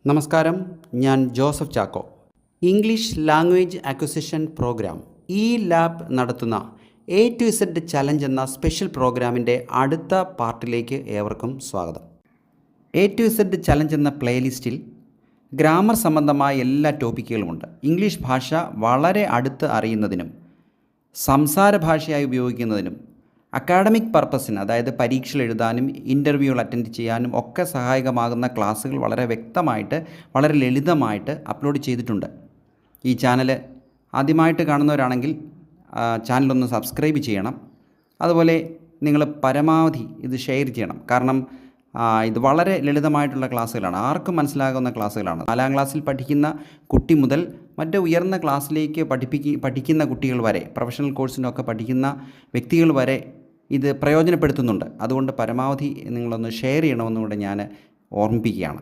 നമസ്കാരം, ഞാൻ Joseph Chacko. English language acquisition program lab നടത്തുന്ന A to Z ചലഞ്ച് എന്ന സ്പെഷ്യൽ പ്രോഗ്രാമിൻ്റെ അടുത്ത പാർട്ടിലേക്ക് ഏവർക്കും സ്വാഗതം. A to Z ചലഞ്ച് എന്ന പ്ലേലിസ്റ്റിൽ ഗ്രാമർ സംബന്ധമായ എല്ലാ ടോപ്പിക്കുകളുമുണ്ട്. ഇംഗ്ലീഷ് ഭാഷ വളരെ അടുത്ത് അറിയുന്നതിനും സംസാര ഭാഷയായി ഉപയോഗിക്കുന്നതിനും അക്കാഡമിക് പർപ്പസിന്, അതായത് പരീക്ഷകൾ എഴുതാനും ഇൻ്റർവ്യൂകൾ അറ്റൻഡ് ചെയ്യാനും ഒക്കെ സഹായകമാകുന്ന ക്ലാസ്സുകൾ വളരെ വ്യക്തമായിട്ട്, വളരെ ലളിതമായിട്ട് അപ്ലോഡ് ചെയ്തിട്ടുണ്ട്. ഈ ചാനൽ ആദ്യമായിട്ട് കാണുന്നവരാണെങ്കിൽ ചാനലൊന്ന് സബ്സ്ക്രൈബ് ചെയ്യണം. അതുപോലെ നിങ്ങൾ പരമാവധി ഇത് ഷെയർ ചെയ്യണം. കാരണം ഇത് വളരെ ലളിതമായിട്ടുള്ള ക്ലാസ്സുകളാണ്, ആർക്കും മനസ്സിലാകുന്ന ക്ലാസ്സുകളാണ്. 4ാം ക്ലാസ്സിൽ പഠിക്കുന്ന കുട്ടി മുതൽ മറ്റ് ഉയർന്ന ക്ലാസ്സിലേക്ക് പഠിക്കുന്ന കുട്ടികൾ വരെ, പ്രൊഫഷണൽ കോഴ്സിനൊക്കെ പഠിക്കുന്ന വ്യക്തികൾ വരെ ഇത് പ്രയോജനപ്പെടുത്തുന്നുണ്ട്. അതുകൊണ്ട് പരമാവധി നിങ്ങളൊന്ന് ഷെയർ ചെയ്യണമെന്നുകൂടെ ഞാൻ ഓർമ്മിപ്പിക്കുകയാണ്.